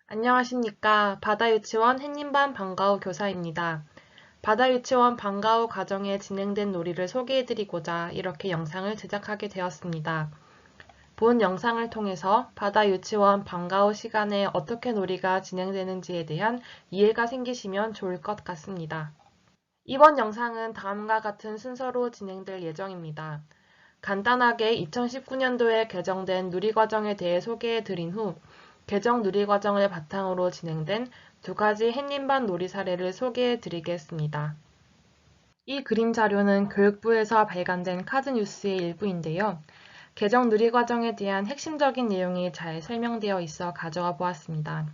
안녕하십니까. 바다유치원 햇님반 방과후 교사입니다. 바다유치원 방과후 과정에 진행된 놀이를 소개해드리고자 이렇게 영상을 제작하게 되었습니다. 본 영상을 통해서 바다유치원 방과후 시간에 어떻게 놀이가 진행되는지에 대한 이해가 생기시면 좋을 것 같습니다. 이번 영상은 다음과 같은 순서로 진행될 예정입니다. 간단하게 2019년도에 개정된 누리과정에 대해 소개해드린 후 개정 누리과정을 바탕으로 진행된 두 가지 햇님반 놀이 사례를 소개해드리겠습니다. 이 그림 자료는 교육부에서 발간된 카드뉴스의 일부인데요. 개정 누리과정에 대한 핵심적인 내용이 잘 설명되어 있어 가져와 보았습니다.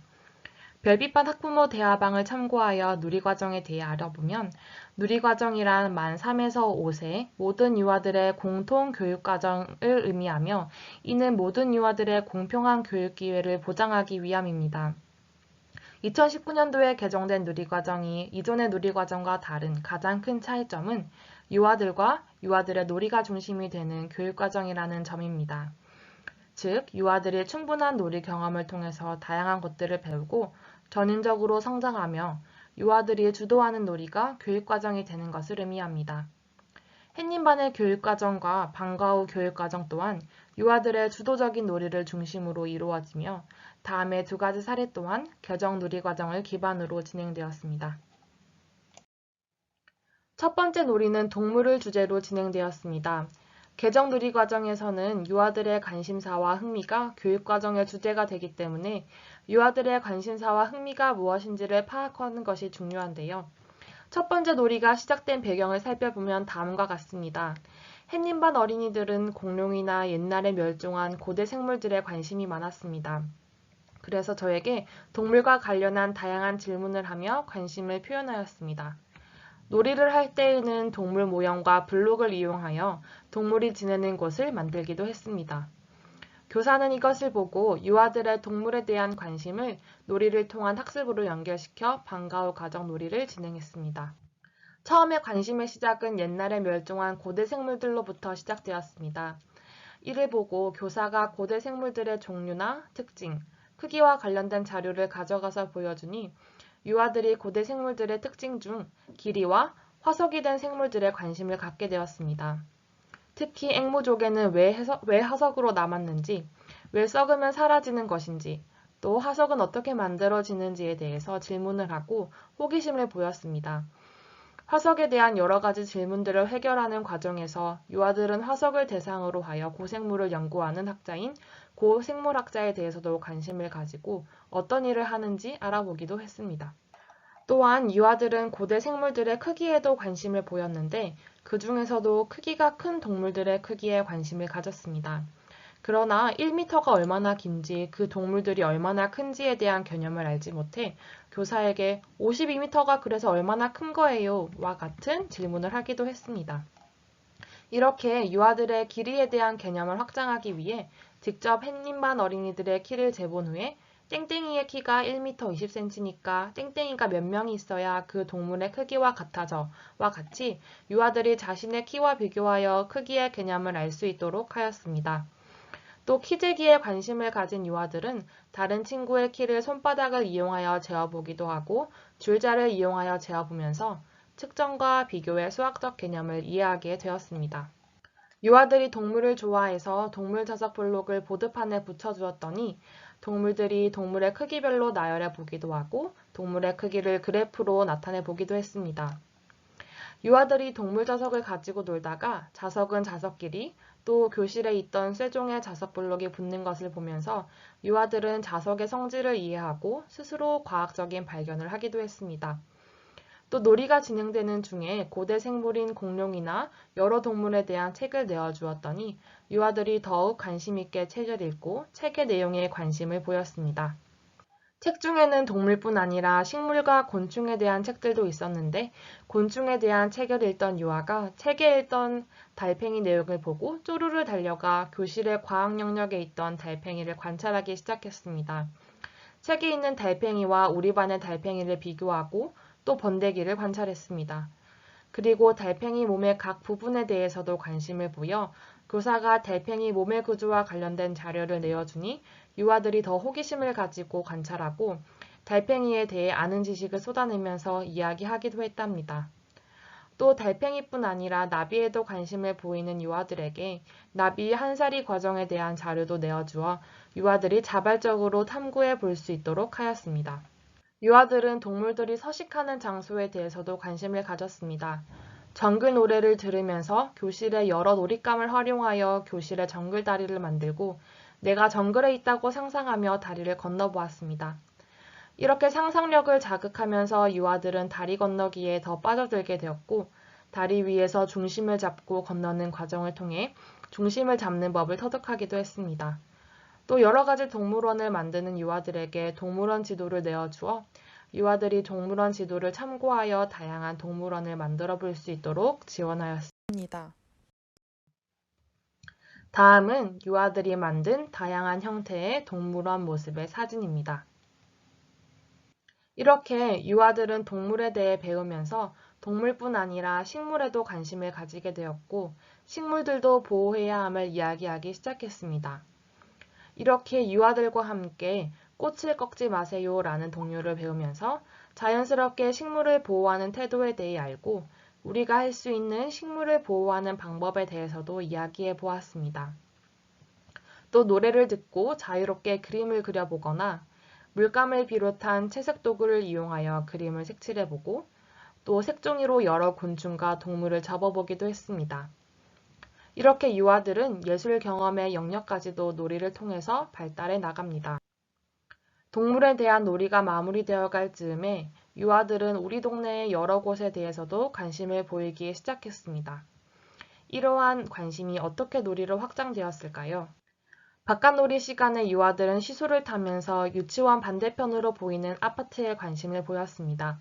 별빛반 학부모 대화방을 참고하여 누리과정에 대해 알아보면 누리과정이란 만 3에서 5세 모든 유아들의 공통 교육과정을 의미하며 이는 모든 유아들의 공평한 교육 기회를 보장하기 위함입니다. 2019년도에 개정된 누리과정이 이전의 누리과정과 다른 가장 큰 차이점은 유아들과 유아들의 놀이가 중심이 되는 교육과정이라는 점입니다. 즉, 유아들이 충분한 놀이 경험을 통해서 다양한 것들을 배우고 전인적으로 성장하며 유아들이 주도하는 놀이가 교육과정이 되는 것을 의미합니다. 햇님반의 교육과정과 방과후 교육과정 또한 유아들의 주도적인 놀이를 중심으로 이루어지며 다음의 두 가지 사례 또한 개정 누리과정을 기반으로 진행되었습니다. 첫 번째 놀이는 동물을 주제로 진행되었습니다. 개정 누리 과정에서는 유아들의 관심사와 흥미가 교육과정의 주제가 되기 때문에 유아들의 관심사와 흥미가 무엇인지를 파악하는 것이 중요한데요. 첫 번째 놀이가 시작된 배경을 살펴보면 다음과 같습니다. 햇님반 어린이들은 공룡이나 옛날에 멸종한 고대 생물들에 관심이 많았습니다. 그래서 저에게 동물과 관련한 다양한 질문을 하며 관심을 표현하였습니다. 놀이를 할 때에는 동물 모형과 블록을 이용하여 동물이 지내는 곳을 만들기도 했습니다. 교사는 이것을 보고 유아들의 동물에 대한 관심을 놀이를 통한 학습으로 연결시켜 방과후 가정 놀이를 진행했습니다. 처음에 관심의 시작은 옛날에 멸종한 고대 생물들로부터 시작되었습니다. 이를 보고 교사가 고대 생물들의 종류나 특징, 크기와 관련된 자료를 가져가서 보여주니 유아들이 고대 생물들의 특징 중 길이와 화석이 된 생물들에 관심을 갖게 되었습니다. 특히 앵무족에는 왜 화석으로 남았는지, 왜 썩으면 사라지는 것인지, 또 화석은 어떻게 만들어지는지에 대해서 질문을 하고 호기심을 보였습니다. 화석에 대한 여러 가지 질문들을 해결하는 과정에서 유아들은 화석을 대상으로 하여 고생물을 연구하는 학자인 고생물학자에 대해서도 관심을 가지고 어떤 일을 하는지 알아보기도 했습니다. 또한 유아들은 고대 생물들의 크기에도 관심을 보였는데 그 중에서도 크기가 큰 동물들의 크기에 관심을 가졌습니다. 그러나 1m가 얼마나 긴지 그 동물들이 얼마나 큰지에 대한 개념을 알지 못해 교사에게 52m가 그래서 얼마나 큰 거예요? 와 같은 질문을 하기도 했습니다. 이렇게 유아들의 길이에 대한 개념을 확장하기 위해 직접 햇님반 어린이들의 키를 재본 후에 땡땡이의 키가 1m 20cm니까 땡땡이가 몇 명이 있어야 그 동물의 크기와 같아져 와 같이 유아들이 자신의 키와 비교하여 크기의 개념을 알 수 있도록 하였습니다. 또 키재기에 관심을 가진 유아들은 다른 친구의 키를 손바닥을 이용하여 재어보기도 하고 줄자를 이용하여 재어보면서 측정과 비교의 수학적 개념을 이해하게 되었습니다. 유아들이 동물을 좋아해서 동물 자석 블록을 보드판에 붙여주었더니 동물들이 동물의 크기별로 나열해 보기도 하고 동물의 크기를 그래프로 나타내 보기도 했습니다. 유아들이 동물 자석을 가지고 놀다가 자석은 자석끼리 또 교실에 있던 쇠종의 자석 블록이 붙는 것을 보면서 유아들은 자석의 성질을 이해하고 스스로 과학적인 발견을 하기도 했습니다. 또 놀이가 진행되는 중에 고대 생물인 공룡이나 여러 동물에 대한 책을 내어주었더니 유아들이 더욱 관심 있게 책을 읽고 책의 내용에 관심을 보였습니다. 책 중에는 동물뿐 아니라 식물과 곤충에 대한 책들도 있었는데 곤충에 대한 책을 읽던 유아가 책에 읽던 달팽이 내용을 보고 쪼르르 달려가 교실의 과학 영역에 있던 달팽이를 관찰하기 시작했습니다. 책에 있는 달팽이와 우리 반의 달팽이를 비교하고 또 번데기를 관찰했습니다. 그리고 달팽이 몸의 각 부분에 대해서도 관심을 보여 교사가 달팽이 몸의 구조와 관련된 자료를 내어주니 유아들이 더 호기심을 가지고 관찰하고 달팽이에 대해 아는 지식을 쏟아내면서 이야기하기도 했답니다. 또 달팽이뿐 아니라 나비에도 관심을 보이는 유아들에게 나비 한살이 과정에 대한 자료도 내어주어 유아들이 자발적으로 탐구해 볼 수 있도록 하였습니다. 유아들은 동물들이 서식하는 장소에 대해서도 관심을 가졌습니다. 정글 노래를 들으면서 교실의 여러 놀잇감을 활용하여 교실의 정글 다리를 만들고 내가 정글에 있다고 상상하며 다리를 건너보았습니다. 이렇게 상상력을 자극하면서 유아들은 다리 건너기에 더 빠져들게 되었고 다리 위에서 중심을 잡고 건너는 과정을 통해 중심을 잡는 법을 터득하기도 했습니다. 또 여러 가지 동물원을 만드는 유아들에게 동물원 지도를 내어주어 유아들이 동물원 지도를 참고하여 다양한 동물원을 만들어 볼 수 있도록 지원하였습니다. 다음은 유아들이 만든 다양한 형태의 동물원 모습의 사진입니다. 이렇게 유아들은 동물에 대해 배우면서 동물뿐 아니라 식물에도 관심을 가지게 되었고 식물들도 보호해야 함을 이야기하기 시작했습니다. 이렇게 유아들과 함께 꽃을 꺾지 마세요 라는 동요를 배우면서 자연스럽게 식물을 보호하는 태도에 대해 알고 우리가 할 수 있는 식물을 보호하는 방법에 대해서도 이야기해 보았습니다. 또 노래를 듣고 자유롭게 그림을 그려보거나 물감을 비롯한 채색 도구를 이용하여 그림을 색칠해보고 또 색종이로 여러 곤충과 동물을 접어보기도 했습니다. 이렇게 유아들은 예술 경험의 영역까지도 놀이를 통해서 발달해 나갑니다. 동물에 대한 놀이가 마무리되어 갈 즈음에 유아들은 우리 동네의 여러 곳에 대해서도 관심을 보이기 시작했습니다. 이러한 관심이 어떻게 놀이로 확장되었을까요? 바깥놀이 시간에 유아들은 시소를 타면서 유치원 반대편으로 보이는 아파트에 관심을 보였습니다.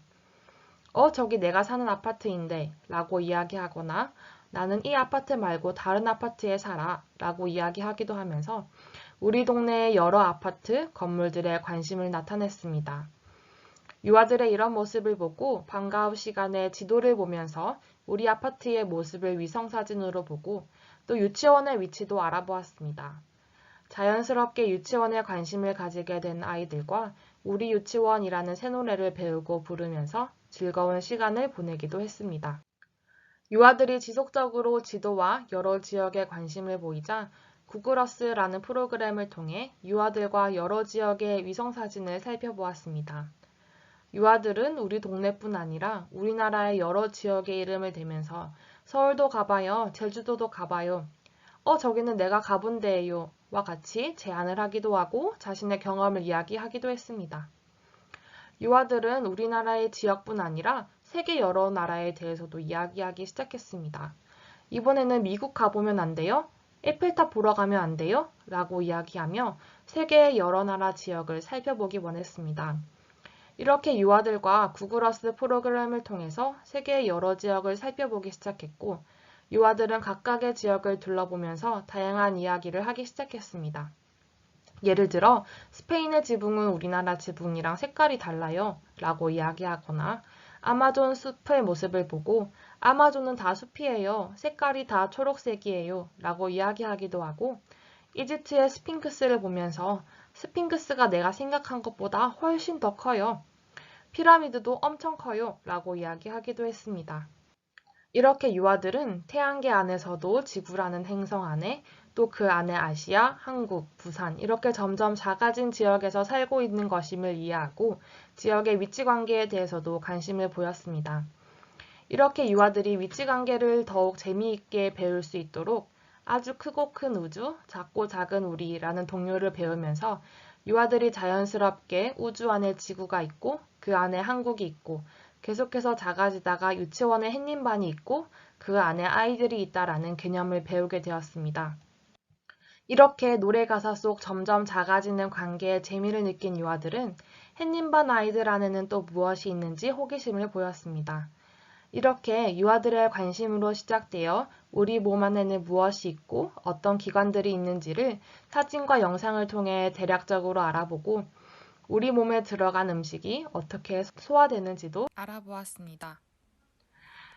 저기 내가 사는 아파트인데 라고 이야기하거나 나는 이 아파트 말고 다른 아파트에 살아 라고 이야기하기도 하면서 우리 동네의 여러 아파트, 건물들에 관심을 나타냈습니다. 유아들의 이런 모습을 보고 방과후 시간에 지도를 보면서 우리 아파트의 모습을 위성사진으로 보고 또 유치원의 위치도 알아보았습니다. 자연스럽게 유치원에 관심을 가지게 된 아이들과 우리 유치원이라는 새 노래를 배우고 부르면서 즐거운 시간을 보내기도 했습니다. 유아들이 지속적으로 지도와 여러 지역에 관심을 보이자 구글어스라는 프로그램을 통해 유아들과 여러 지역의 위성사진을 살펴보았습니다. 유아들은 우리 동네뿐 아니라 우리나라의 여러 지역의 이름을 대면서 서울도 가봐요, 제주도도 가봐요, 저기는 내가 가본 데예요 와 같이 제안을 하기도 하고 자신의 경험을 이야기하기도 했습니다. 유아들은 우리나라의 지역뿐 아니라 세계 여러 나라에 대해서도 이야기하기 시작했습니다. 이번에는 미국 가보면 안 돼요? 에펠탑 보러 가면 안 돼요? 라고 이야기하며 세계의 여러 나라 지역을 살펴보기 원했습니다. 이렇게 유아들과 구글어스 프로그램을 통해서 세계의 여러 지역을 살펴보기 시작했고 유아들은 각각의 지역을 둘러보면서 다양한 이야기를 하기 시작했습니다. 예를 들어 스페인의 지붕은 우리나라 지붕이랑 색깔이 달라요 라고 이야기하거나 아마존 숲의 모습을 보고 아마존은 다 숲이에요. 색깔이 다 초록색이에요. 라고 이야기하기도 하고 이집트의 스핑크스를 보면서 스핑크스가 내가 생각한 것보다 훨씬 더 커요. 피라미드도 엄청 커요. 라고 이야기하기도 했습니다. 이렇게 유아들은 태양계 안에서도 지구라는 행성 안에 또 그 안에 아시아, 한국, 부산 이렇게 점점 작아진 지역에서 살고 있는 것임을 이해하고 지역의 위치관계에 대해서도 관심을 보였습니다. 이렇게 유아들이 위치관계를 더욱 재미있게 배울 수 있도록 아주 크고 큰 우주, 작고 작은 우리라는 동요를 배우면서 유아들이 자연스럽게 우주 안에 지구가 있고 그 안에 한국이 있고 계속해서 작아지다가 유치원에 햇님반이 있고 그 안에 아이들이 있다라는 개념을 배우게 되었습니다. 이렇게 노래 가사 속 점점 작아지는 관계의 재미를 느낀 유아들은 햇님반 아이들 안에는 또 무엇이 있는지 호기심을 보였습니다. 이렇게 유아들의 관심으로 시작되어 우리 몸 안에는 무엇이 있고 어떤 기관들이 있는지를 사진과 영상을 통해 대략적으로 알아보고 우리 몸에 들어간 음식이 어떻게 소화되는지도 알아보았습니다.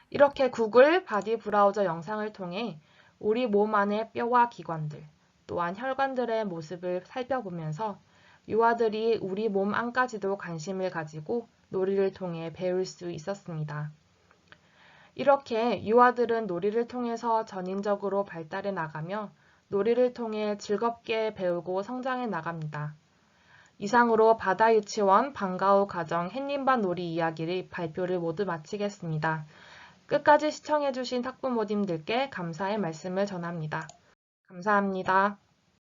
이렇게 구글 바디 브라우저 영상을 통해 우리 몸 안의 뼈와 기관들, 또한 혈관들의 모습을 살펴보면서 유아들이 우리 몸 안까지도 관심을 가지고 놀이를 통해 배울 수 있었습니다. 이렇게 유아들은 놀이를 통해서 전인적으로 발달해 나가며 놀이를 통해 즐겁게 배우고 성장해 나갑니다. 이상으로 바다유치원 방과후 가정 햇님반 놀이 이야기를 발표를 모두 마치겠습니다. 끝까지 시청해주신 학부모님들께 감사의 말씀을 전합니다. 감사합니다.